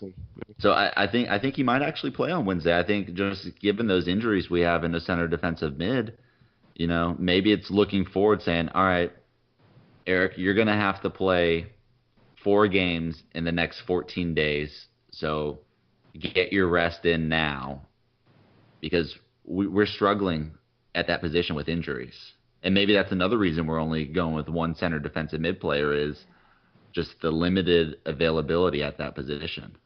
interesting. So I think he might actually play on Wednesday. I think just given those injuries we have in the center defensive mid, maybe it's looking forward saying, all right, Eric, you're going to have to play 4 games in the next 14 days. So get your rest in now because we're struggling at that position with injuries. And maybe that's another reason we're only going with one center defensive mid player is just the limited availability at that position.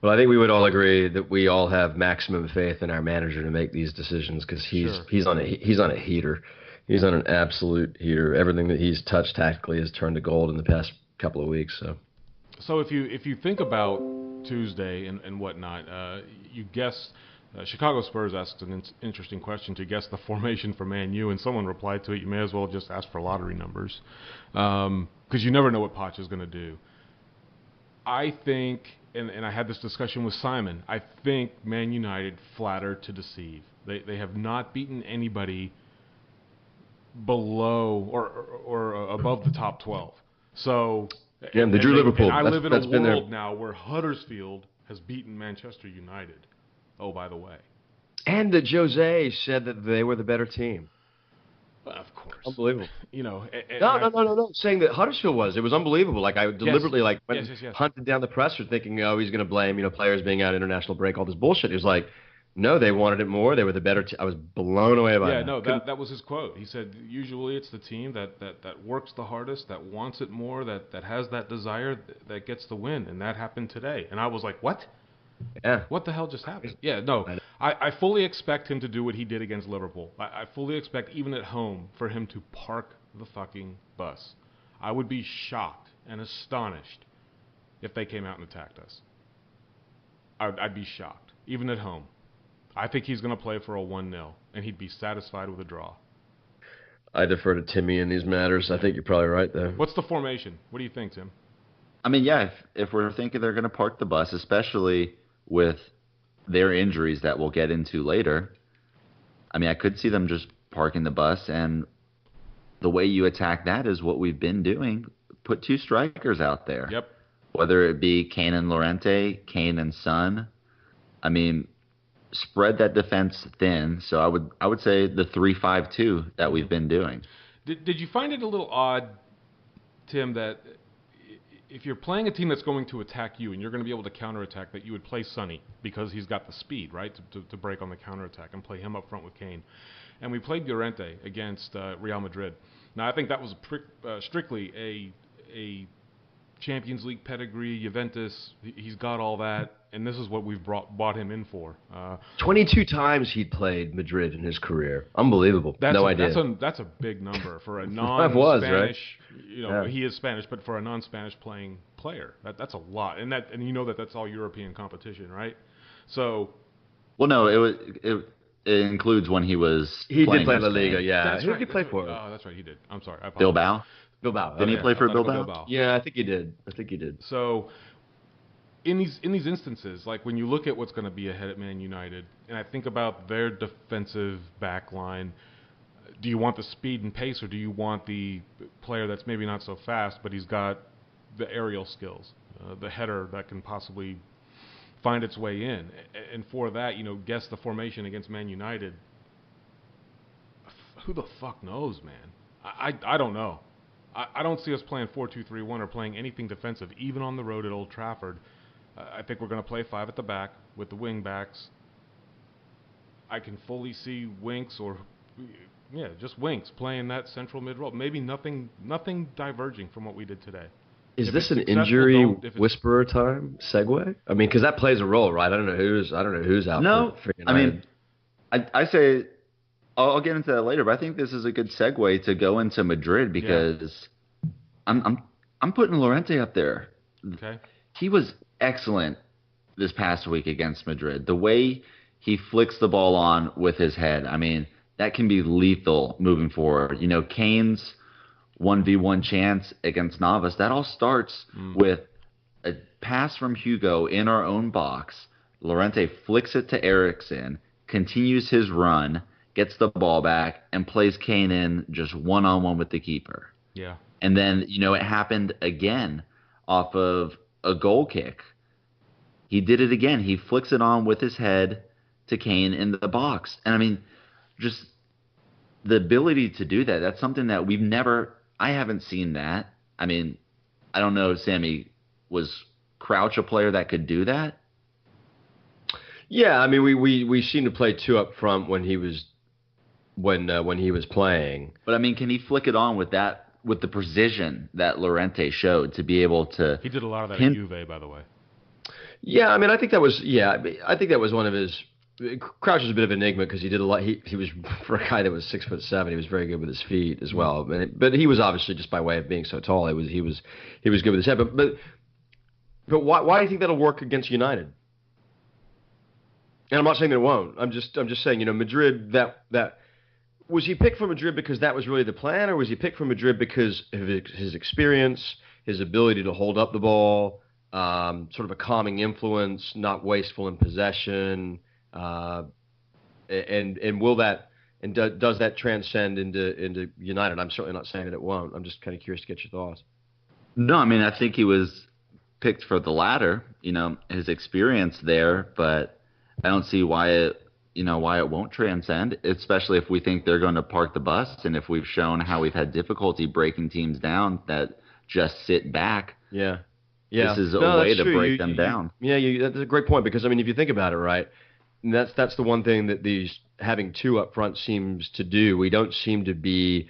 Well, I think we would all agree that we all have maximum faith in our manager to make these decisions because he's on a heater. He's on an absolute heater. Everything that he's touched tactically has turned to gold in the past couple of weeks. So if you think about Tuesday and whatnot, you guess Chicago Spurs asked an interesting question to guess the formation for Man U, and someone replied to it. You may as well just ask for lottery numbers because you never know what Poch is going to do. I think, and I had this discussion with Simon, I think Man United flatter to deceive. They have not beaten anybody below or above the top 12. So yeah, they drew Liverpool. I live in a world now where Huddersfield has beaten Manchester United. Oh, by the way. And that Jose said that they were the better team. Of course. Unbelievable. No. Saying that Huddersfield was. It was unbelievable. Like, I deliberately, yes. hunted down the presser thinking, oh, he's going to blame, players being out international break, all this bullshit. He was like, no, they wanted it more. They were the better team. I was blown away by that. Yeah, no, that was his quote. He said, usually it's the team that works the hardest, that wants it more, that has that desire, that gets the win. And that happened today. And I was like, what? Yeah. What the hell just happened? Yeah, no. I fully expect him to do what he did against Liverpool. I fully expect, even at home, for him to park the fucking bus. I would be shocked and astonished if they came out and attacked us. I'd be shocked, even at home. I think he's going to play for a 1-0, and he'd be satisfied with a draw. I defer to Timmy in these matters. I think you're probably right there. What's the formation? What do you think, Tim? I mean, yeah, if we're thinking they're going to park the bus, especially with their injuries that we'll get into later, I mean, I could see them just parking the bus, and the way you attack that is what we've been doing. Put 2 strikers out there. Yep. Whether it be Kane and Llorente, Kane and Son. I mean, spread that defense thin. So I would say the 3-5-2 that we've been doing. Did you find it a little odd, Tim, that if you're playing a team that's going to attack you and you're going to be able to counterattack, that you would play Sonny because he's got the speed, right, to break on the counterattack and play him up front with Kane. And we played Llorente against Real Madrid. Now, I think that was strictly a Champions League pedigree, Juventus. He's got all that, and this is what we've bought him in for. 22 times he'd played Madrid in his career. Unbelievable. No idea. That's a big number for a non-Spanish. Right? He is Spanish, but for a non-Spanish playing player, that's a lot. And that's all European competition, right? So, well, no, it includes when he was. He did play La Liga, yeah. That's Who right. did he play for? Oh, that's right, he did. I'm sorry. I apologize. Bilbao. Didn't he play for Bilbao? Yeah, I think he did. So, in these instances, like when you look at what's going to be ahead at Man United, and I think about their defensive back line, do you want the speed and pace, or do you want the player that's maybe not so fast, but he's got the aerial skills, the header that can possibly find its way in? And for that, guess the formation against Man United. Who the fuck knows, man? I don't know. I don't see us playing 4-2-3-1 or playing anything defensive, even on the road at Old Trafford. I think we're going to play 5 at the back with the wing backs. I can fully see Winks just Winks playing that central mid role. Maybe nothing diverging from what we did today. Is this an injury whisperer time segue? I mean, because that plays a role, right? I don't know who's out. No, I mean, I say. I'll get into that later, but I think this is a good segue to go into Madrid because I'm putting Llorente up there. Okay. He was excellent this past week against Madrid. The way he flicks the ball on with his head, I mean, that can be lethal moving forward. Kane's 1v1 chance against Navas, that all starts with a pass from Hugo in our own box. Llorente flicks it to Eriksen, continues his run, gets the ball back, and plays Kane in just one-on-one with the keeper. Yeah. And then, it happened again off of a goal kick he did it again. He flicks it on with his head to Kane in the box. And I mean, just the ability to do that, that's something that I haven't seen that. I mean, I don't know, Sammy, was Crouch a player that could do that? Yeah, I mean, we seemed to play two up front when he was playing. But I mean, can he flick it on with the precision that Llorente showed to be able to? He did a lot of that at Juve, by the way. Yeah, I mean, I think that was one of his. Crouch was a bit of an enigma because he did a lot. He was, for a guy that was 6'7", he was very good with his feet as well. But he was obviously, just by way of being so tall, he was good with his head. But why do you think that'll work against United? And I'm not saying that it won't. I'm just saying, Madrid, that was he picked for Madrid because that was really the plan, or was he picked for Madrid because of his experience, his ability to hold up the ball, sort of a calming influence, not wasteful in possession, and will that and does that transcend into United? I'm certainly not saying that it won't. I'm just kind of curious to get your thoughts. No, I mean, I think he was picked for the latter, his experience there, but I don't see why it won't transcend, especially if we think they're going to park the bus, and if we've shown how we've had difficulty breaking teams down that just sit back. Yeah. This is a way to break them down. That's a great point, because I mean, if you think about it, right, that's the one thing that these having two up front seems to do. We don't seem to be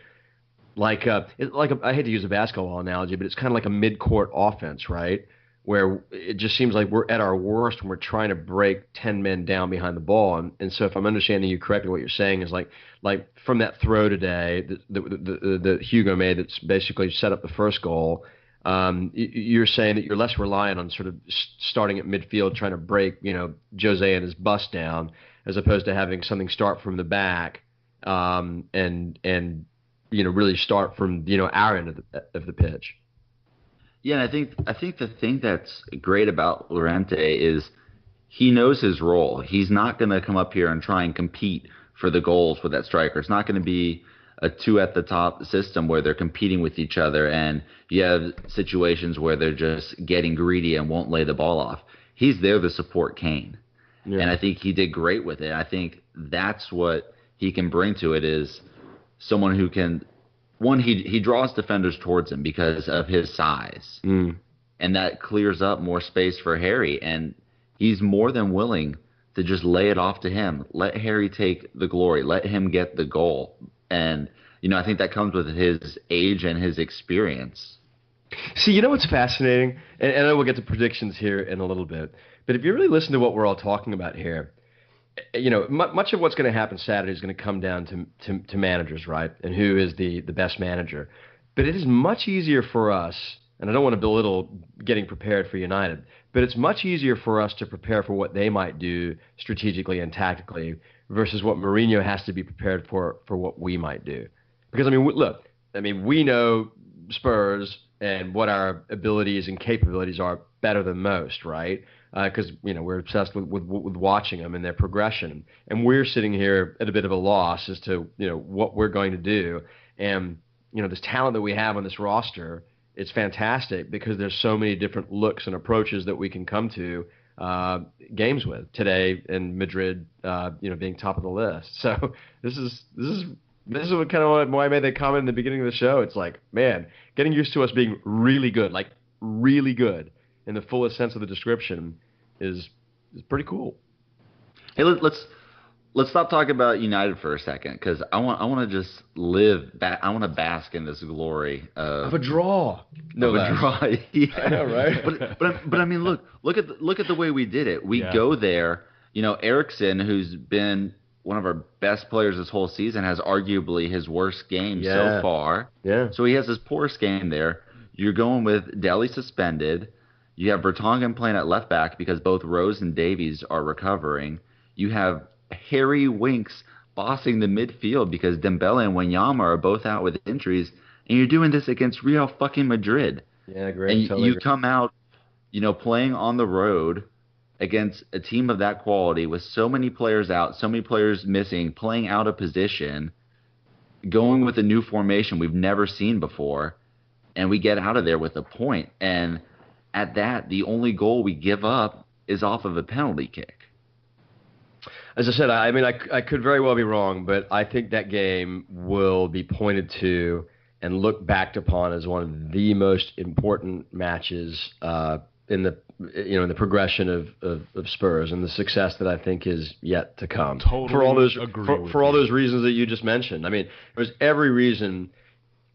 I hate to use a basketball analogy, but it's kind of like a mid-court offense, right? Where it just seems like we're at our worst when we're trying to break 10 men down behind the ball. And so if I'm understanding you correctly, what you're saying is like from that throw today that Hugo made that's basically set up the first goal, you're saying that you're less reliant on sort of starting at midfield trying to break, Jose and his bust down, as opposed to having something start from the back and really start from, our end of the pitch. Yeah, and I think the thing that's great about Llorente is he knows his role. He's not going to come up here and try and compete for the goals with that striker. It's not going to be a two at the top system where they're competing with each other and you have situations where they're just getting greedy and won't lay the ball off. He's there to support Kane. Yeah. And I think he did great with it. I think that's what he can bring to it, is someone who can – one, he draws defenders towards him because of his size. And that clears up more space for Harry. And he's more than willing to just lay it off to him. Let Harry take the glory. Let him get the goal. And, I think that comes with his age and his experience. See, what's fascinating? And I know we'll get to predictions here in a little bit. But if you really listen to what we're all talking about here, much of what's going to happen Saturday is going to come down to managers, right? And who is the best manager. But it is much easier for us, and I don't want to belittle getting prepared for United, but it's much easier for us to prepare for what they might do strategically and tactically versus what Mourinho has to be prepared for what we might do. Because, we know Spurs and what our abilities and capabilities are better than most, right? Because we're obsessed with watching them and their progression, and we're sitting here at a bit of a loss as to what we're going to do. And this talent that we have on this roster, it's fantastic because there's so many different looks and approaches that we can come to games with today, and Madrid, being top of the list. So this is what kind of why I made that comment in the beginning of the show. It's like, man, getting used to us being really good, like really good, in the fullest sense of the description, is pretty cool. Hey, let's stop talking about United for a second, because I want to just I want to bask in this glory of a draw. No, a draw. Yeah. I know, right? but I mean, look at the way we did it. We go there. Eriksen, who's been one of our best players this whole season, has arguably his worst game so far. Yeah. So he has his poorest game there. You're going with Dele suspended. You have Vertonghen playing at left back because both Rose and Davies are recovering. You have Harry Winks bossing the midfield because Dembele and Wanyama are both out with injuries, and you're doing this against Real fucking Madrid. Yeah, great. And you come out, playing on the road against a team of that quality with so many players out, so many players missing, playing out of position, going with a new formation we've never seen before, and we get out of there with a point. And at that, the only goal we give up is off of a penalty kick. As I said, I mean, I could very well be wrong, but I think that game will be pointed to and looked back upon as one of the most important matches in the progression of Spurs and the success that I think is yet to come. Totally for all those agree for all those reasons that you just mentioned. I mean, there's every reason.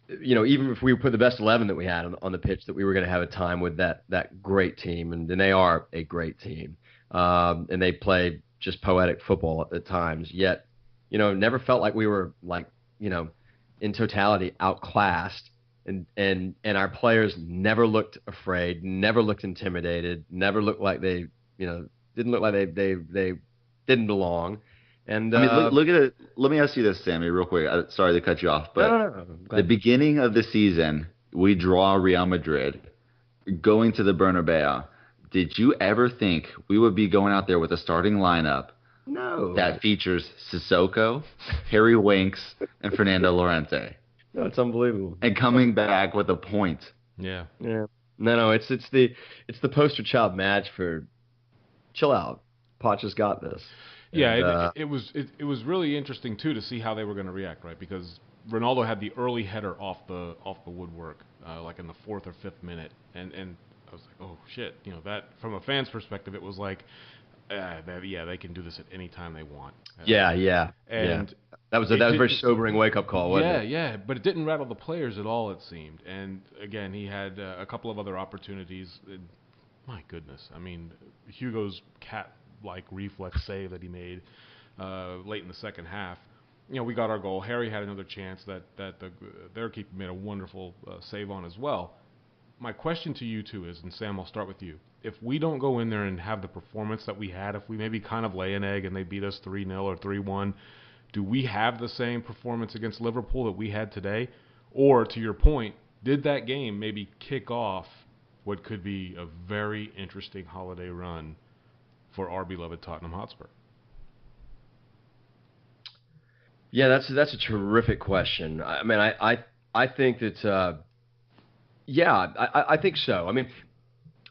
Even if we put the best 11 that we had on the pitch, that we were going to have a time with that great team, and they are a great team, and they play just poetic football at times. Yet, never felt like we were in totality outclassed, and our players never looked afraid, never looked intimidated, never looked like they didn't look like they didn't belong. And I mean, look at it. Let me ask you this, Sammy, real quick. Sorry to cut you off, but no. The beginning of the season, we draw Real Madrid, going to the Bernabeu. Did you ever think we would be going out there with a starting lineup that features Sissoko, Harry Winks, and Fernando Llorente? No, it's unbelievable. And coming back with a point. Yeah. No, it's the poster child match for chill out. Poch has got this. Yeah, it was really interesting too to see how they were going to react, right? Because Ronaldo had the early header off the woodwork, like in the 4th or 5th minute, and I was like, oh shit, that from a fan's perspective, it was like, they can do this at any time they want. And that was a very sobering wake up call, wasn't it? Yeah, but it didn't rattle the players at all, it seemed. And again, he had a couple of other opportunities. My goodness, I mean, Hugo's cat-like reflex save that he made late in the second half. We got our goal. Harry had another chance that their keeper made a wonderful save on as well. My question to you two is, and Sam, I'll start with you. If we don't go in there and have the performance that we had, if we maybe kind of lay an egg and they beat us 3-0 or 3-1, do we have the same performance against Liverpool that we had today? Or, to your point, did that game maybe kick off what could be a very interesting holiday run for our beloved Tottenham Hotspur? Yeah, that's a terrific question. I mean, I think that I think so. I mean,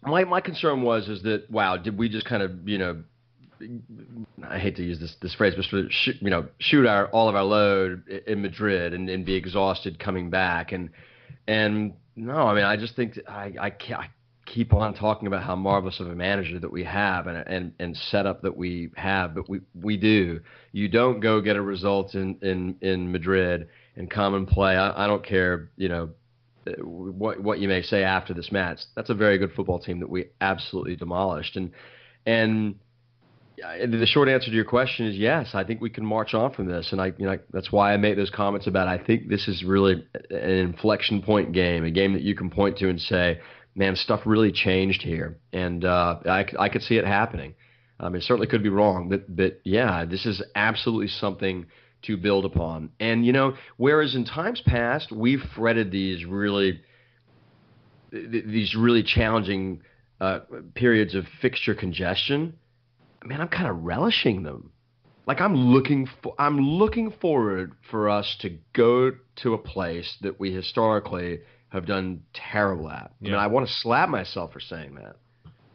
my concern is that, wow, did we just kind of I hate to use this phrase, but sort of shoot all of our load in Madrid and be exhausted coming back, and no, I mean, I just think that I keep on talking about how marvelous of a manager that we have and setup that we have, but we do. You don't go get a result in Madrid and come and play. I don't care, what you may say after this match. That's a very good football team that we absolutely demolished. And the short answer to your question is yes. I think we can march on from this, and that's why I made those comments about I think this is really an inflection point game, a game that you can point to and say, man, stuff really changed here, and I could see it happening. It certainly could be wrong, but yeah, this is absolutely something to build upon. And whereas in times past we've fretted these really challenging periods of fixture congestion, man, I'm kind of relishing them. Like I'm looking forward for us to go to a place that we historically have done terrible at. I mean, I want to slap myself for saying that,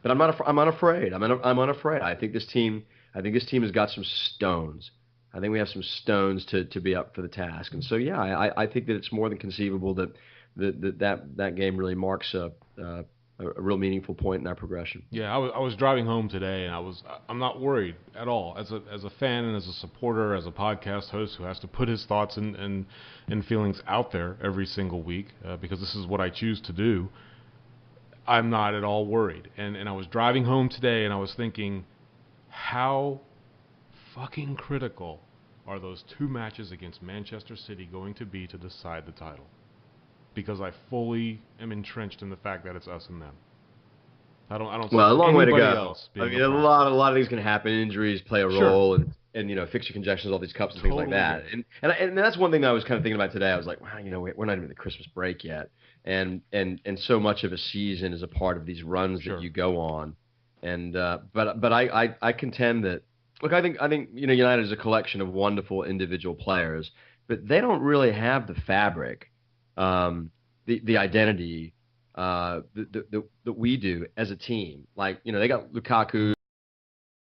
but I'm unafraid. I'm unafraid. I think this team has got some stones. I think we have some stones to be up for the task. And so, yeah, I think that it's more than conceivable that game really marks a real meaningful point in our progression. Yeah, I was driving home today, and I'm not worried at all. As a fan and as a supporter, as a podcast host who has to put his thoughts and feelings out there every single week, because this is what I choose to do, I'm not at all worried. And I was driving home today, and I was thinking, how fucking critical are those two matches against Manchester City going to be to decide the title? Because I fully am entrenched in the fact that it's us and them. I don't. Well, a long way to go. Else I mean, a lot of things can happen. Injuries play a role, and fixture congestions, all these cups and things like that. And that's one thing that I was kind of thinking about today. I was like, wow, we're not even at the Christmas break yet, and so much of a season is a part of these runs that you go on. And but I contend that. Look, I think United is a collection of wonderful individual players, but they don't really have the fabric, the identity that we do as a team. Like they got Lukaku.